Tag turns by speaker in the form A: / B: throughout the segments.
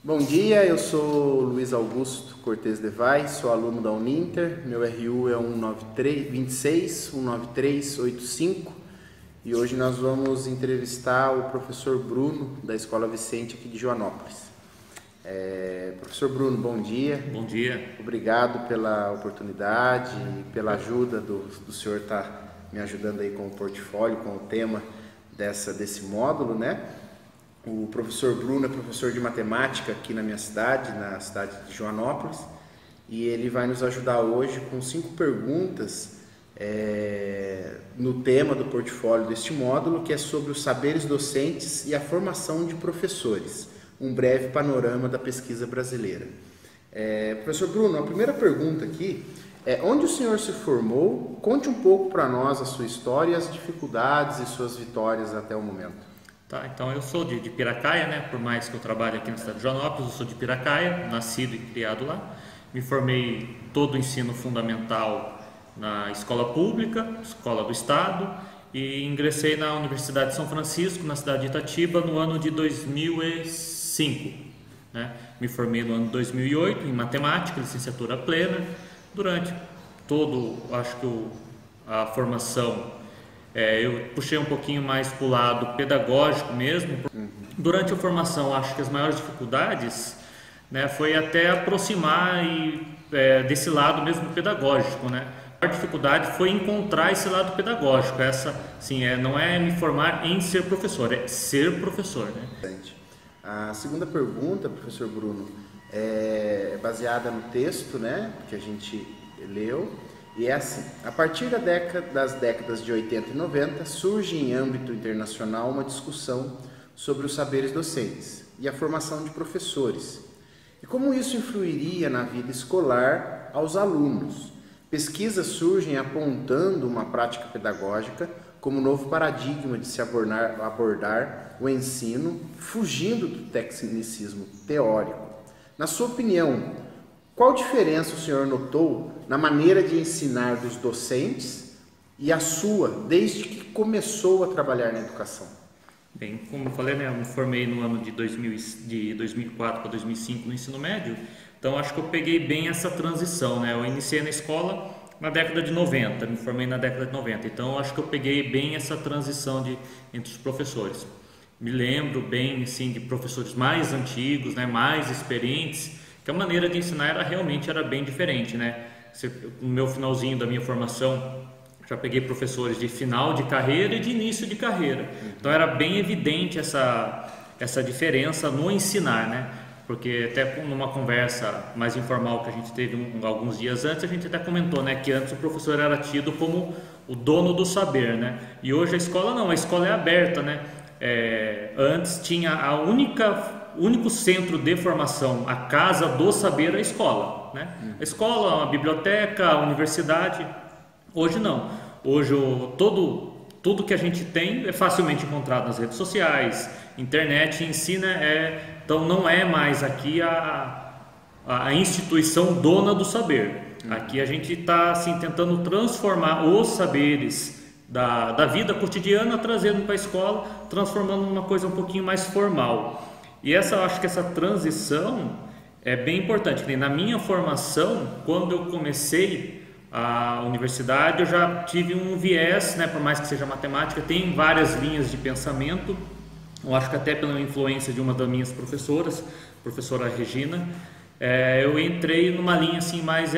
A: Bom dia, eu sou Luiz Augusto Cortes de Vai, sou aluno da Uninter, meu RU é 19385 e hoje nós vamos entrevistar o professor Bruno da Escola Vicente aqui de Joanópolis. Professor Bruno, bom dia.
B: Bom dia.
A: Obrigado pela oportunidade e pela ajuda do senhor estar me ajudando aí com o portfólio, com o tema desse módulo, né? O professor Bruno é professor de matemática aqui na minha cidade, na cidade de Joanópolis, e ele vai nos ajudar hoje com 5 perguntas no tema do portfólio deste módulo, que é sobre os saberes docentes e a formação de professores, um breve panorama da pesquisa brasileira. Professor Bruno, a primeira pergunta aqui é: onde o senhor se formou? Conte um pouco para nós a sua história, as dificuldades e suas vitórias até o momento.
B: Tá, então eu sou de Piracaia, né? Por mais que eu trabalhe aqui na cidade de Joanópolis, eu sou de Piracaia, nascido e criado lá. Me formei todo o ensino fundamental na escola pública, escola do estado, e ingressei na Universidade de São Francisco, na cidade de Itatiba, no ano de 2005. Né? Me formei no ano de 2008 em matemática, licenciatura plena. Durante todo, acho que a formação, eu puxei um pouquinho mais para o lado pedagógico mesmo. Durante a formação, acho que as maiores dificuldades, né, foi até aproximar desse lado mesmo pedagógico, né? A maior dificuldade foi encontrar esse lado pedagógico. Essa, sim, não é me formar em ser professor, é ser professor, né?
A: A segunda pergunta, professor Bruno, é baseada no texto, né, que a gente leu. E é assim: a partir das décadas de 80 e 90, surge em âmbito internacional uma discussão sobre os saberes docentes e a formação de professores, e como isso influiria na vida escolar aos alunos. Pesquisas surgem apontando uma prática pedagógica como novo paradigma de se abordar o ensino, fugindo do tecnicismo teórico. Na sua opinião, qual diferença o senhor notou na maneira de ensinar dos docentes e a sua, desde que começou a trabalhar na educação?
B: Bem, como eu falei, né, eu me formei no ano de 2004 para 2005 no ensino médio, então acho que eu peguei bem essa transição, né? Eu iniciei na escola na década de 90, me formei na década de 90, então acho que eu peguei bem essa transição entre os professores. Me lembro bem, assim, de professores mais antigos, né, mais experientes, que a maneira de ensinar realmente era bem diferente, né? No meu finalzinho da minha formação, já peguei professores de final de carreira e de início de carreira. Então era bem evidente essa diferença no ensinar, né? Porque até numa conversa mais informal que a gente teve alguns dias antes, a gente até comentou, né, que antes o professor era tido como o dono do saber, né? E hoje a escola não, a escola é aberta, né? Antes tinha o único centro de formação, a casa do saber, a escola, né? A escola, a biblioteca, a universidade. Hoje não. Hoje tudo que a gente tem é facilmente encontrado nas redes sociais, internet em si, né? Então não é mais aqui a instituição dona do saber. Aqui a gente está assim, tentando transformar os saberes da vida cotidiana, trazendo para a escola, transformando numa coisa um pouquinho mais formal. E eu acho que essa transição é bem importante. Na minha formação, quando eu comecei a universidade, eu já tive um viés, né, por mais que seja matemática, tem várias linhas de pensamento. Eu acho que até pela influência de uma das minhas professoras, professora Regina, eu entrei numa linha assim, mais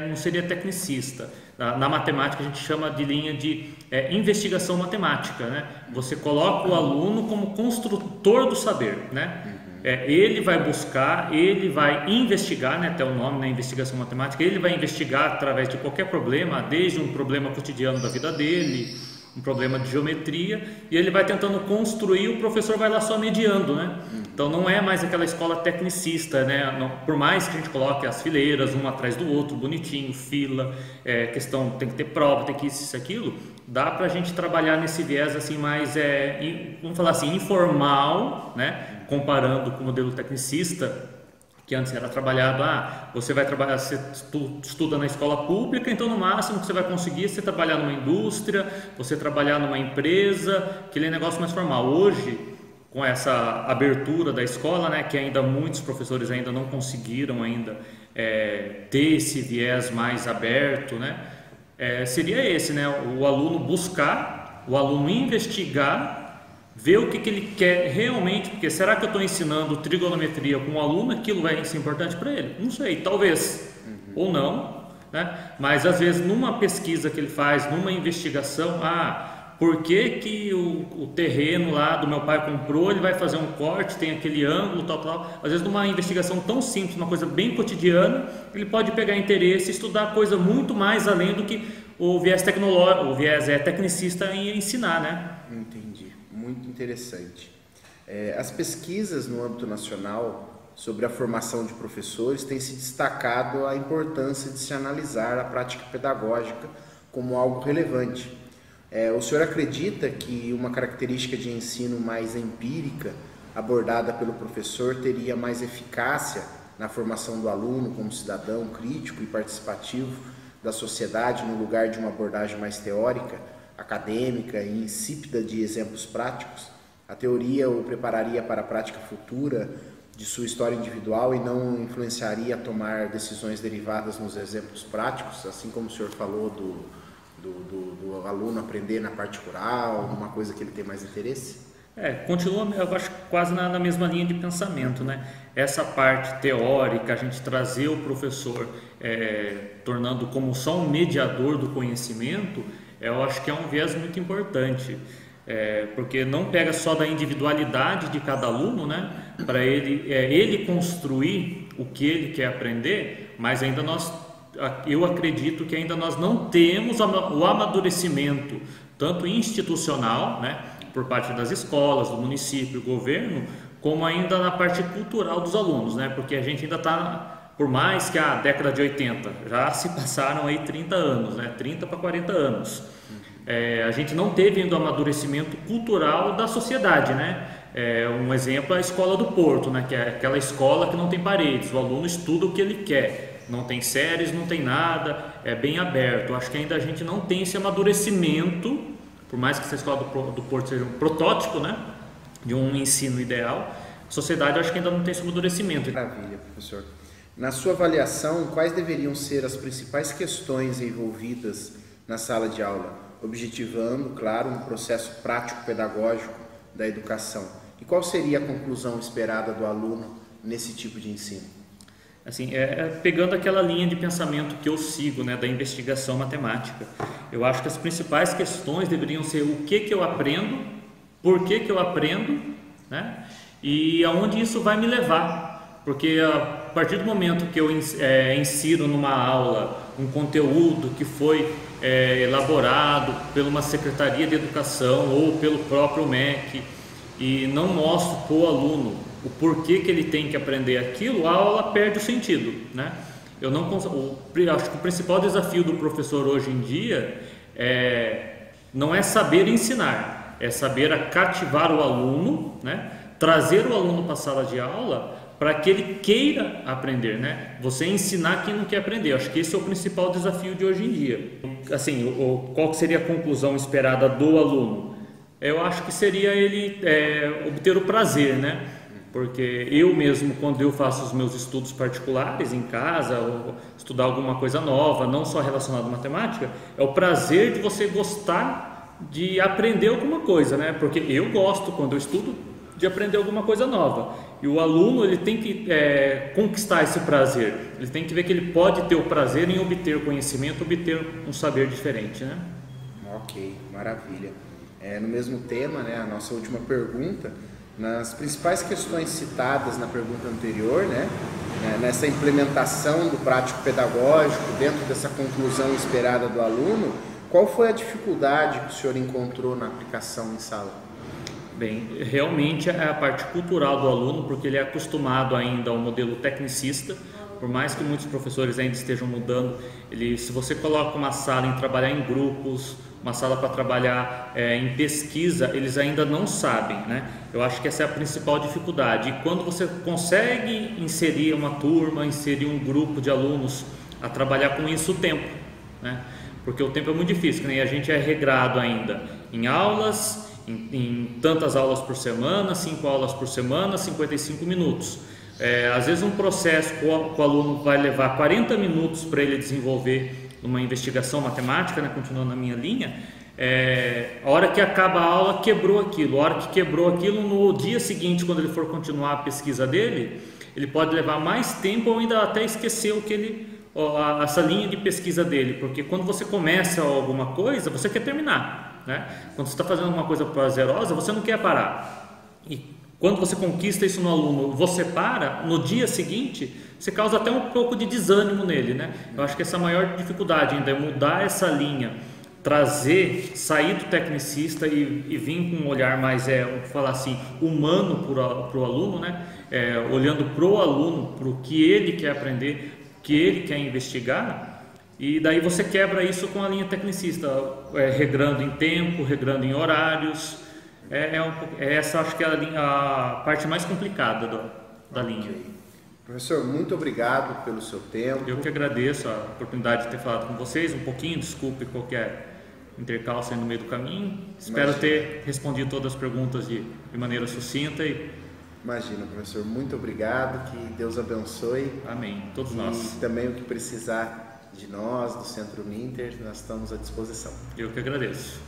B: não seria tecnicista. Na matemática a gente chama de linha de investigação matemática, né? Você coloca o aluno como construtor do saber, né? Ele vai buscar, ele vai investigar, né? Até o nome, né? Investigação matemática. Ele vai investigar através de qualquer problema, desde um problema cotidiano da vida dele, um problema de geometria, e ele vai tentando construir, o professor vai lá só mediando, né? Então não é mais aquela escola tecnicista, né? Não, por mais que a gente coloque as fileiras um atrás do outro, bonitinho, fila, questão tem que ter prova, tem que isso, aquilo, dá pra gente trabalhar nesse viés assim mais, vamos falar assim, informal, né? Comparando com o modelo tecnicista, que antes era trabalhado, você vai trabalhar, você estuda na escola pública, então no máximo que você vai conseguir é você trabalhar numa indústria, você trabalhar numa empresa, aquele negócio mais formal. Hoje, com essa abertura da escola, né, que ainda muitos professores ainda não conseguiram ainda ter esse viés mais aberto, né, seria esse, né, o aluno buscar, o aluno investigar, ver o que ele quer realmente, porque será que eu estou ensinando trigonometria com um aluno, aquilo vai ser importante para ele? Não sei, talvez, ou não, né, mas às vezes numa pesquisa que ele faz, numa investigação, por que o terreno lá do meu pai comprou, ele vai fazer um corte, tem aquele ângulo, tal. Às vezes numa investigação tão simples, uma coisa bem cotidiana, ele pode pegar interesse e estudar coisa muito mais além do que o viés tecnológico, o viés tecnicista em ensinar, né?
A: Entendi, muito interessante. As pesquisas no âmbito nacional sobre a formação de professores têm se destacado a importância de se analisar a prática pedagógica como algo relevante. O senhor acredita que uma característica de ensino mais empírica, abordada pelo professor, teria mais eficácia na formação do aluno como cidadão crítico e participativo da sociedade, no lugar de uma abordagem mais teórica, acadêmica e insípida de exemplos práticos? A teoria o prepararia para a prática futura de sua história individual e não influenciaria a tomar decisões derivadas nos exemplos práticos, assim como o senhor falou do aluno aprender na parte rural, uma coisa que ele tem mais interesse?
B: Continua, eu acho, quase na mesma linha de pensamento, né? Essa parte teórica, a gente trazer o professor tornando como só um mediador do conhecimento, eu acho que é um viés muito importante, porque não pega só da individualidade de cada aluno, né? Para ele construir o que ele quer aprender, mas ainda eu acredito que ainda nós não temos o amadurecimento tanto institucional, né, por parte das escolas, do município, do governo, como ainda na parte cultural dos alunos, né, porque a gente ainda está, por mais que a década de 80, já se passaram aí 30 anos, né, 30 para 40 anos, a gente não teve ainda o amadurecimento cultural da sociedade, né. Um exemplo é a escola do Porto, né, que é aquela escola que não tem paredes, o aluno estuda o que ele quer. Não tem séries, não tem nada, é bem aberto. Acho que ainda a gente não tem esse amadurecimento, por mais que essa escola do Porto seja um protótipo, né, de um ensino ideal, a sociedade acho que ainda não tem esse amadurecimento.
A: Maravilha, professor. Na sua avaliação, quais deveriam ser as principais questões envolvidas na sala de aula, objetivando, claro, um processo prático-pedagógico da educação? E qual seria a conclusão esperada do aluno nesse tipo de ensino?
B: Assim, pegando aquela linha de pensamento que eu sigo, né, da investigação matemática, eu acho que as principais questões deveriam ser o que eu aprendo, por que eu aprendo, né, e aonde isso vai me levar, porque a partir do momento que eu insiro numa aula um conteúdo que foi elaborado por uma secretaria de educação ou pelo próprio MEC e não mostro para o aluno o porquê que ele tem que aprender aquilo, a aula perde o sentido, né? Acho que o principal desafio do professor hoje em dia não é saber ensinar, é saber cativar o aluno, né? Trazer o aluno para a sala de aula para que ele queira aprender, né? Você ensinar quem não quer aprender. Acho que esse é o principal desafio de hoje em dia. Assim, qual seria a conclusão esperada do aluno? Eu acho que seria ele obter o prazer, né? Porque eu mesmo, quando eu faço os meus estudos particulares em casa, ou estudar alguma coisa nova, não só relacionada à matemática, é o prazer de você gostar de aprender alguma coisa, né? Porque eu gosto, quando eu estudo, de aprender alguma coisa nova. E o aluno, ele tem que conquistar esse prazer. Ele tem que ver que ele pode ter o prazer em obter conhecimento, obter um saber diferente, né?
A: Ok, maravilha. No mesmo tema, né, a nossa última pergunta, nas principais questões citadas na pergunta anterior, né, nessa implementação do prático pedagógico, dentro dessa conclusão esperada do aluno, qual foi a dificuldade que o senhor encontrou na aplicação em sala?
B: Bem, realmente é a parte cultural do aluno, porque ele é acostumado ainda ao modelo tecnicista, por mais que muitos professores ainda estejam mudando, se você coloca uma sala em trabalhar em grupos, uma sala para trabalhar em pesquisa, eles ainda não sabem, né? Eu acho que essa é a principal dificuldade. E quando você consegue inserir uma turma, inserir um grupo de alunos a trabalhar com isso, o tempo, né? Porque o tempo é muito difícil, né? A gente é regrado ainda em aulas, em tantas aulas por semana, 5 aulas por semana, 55 minutos. Às vezes um processo que o aluno vai levar 40 minutos para ele desenvolver uma investigação matemática, né, continuando na minha linha, a hora que acaba a aula quebrou aquilo, a hora que quebrou aquilo, no dia seguinte, quando ele for continuar a pesquisa dele, ele pode levar mais tempo ou ainda até esquecer essa linha de pesquisa dele, porque quando você começa alguma coisa, você quer terminar, né? Quando você está fazendo alguma coisa prazerosa, você não quer parar, e quando você conquista isso no aluno, você para, no dia seguinte, você causa até um pouco de desânimo nele, né? Eu acho que essa é a maior dificuldade ainda, é mudar essa linha, sair do tecnicista e vir com um olhar mais, vamos falar assim, humano para o aluno, né? Olhando para o aluno, para o que ele quer aprender, o que ele quer investigar, e daí você quebra isso com a linha tecnicista, regrando em tempo, regrando em horários. Essa acho que é a parte mais complicada da linha.
A: Professor, muito obrigado pelo seu tempo.
B: Eu que agradeço a oportunidade de ter falado com vocês um pouquinho, desculpe qualquer intercalço aí no meio do caminho. Espero ter respondido todas as perguntas de maneira sucinta.
A: Imagina, professor, muito obrigado, que Deus abençoe.
B: Amém, todos nós.
A: E também o que precisar de nós, do Centro Uninter, nós estamos à disposição.
B: Eu que agradeço.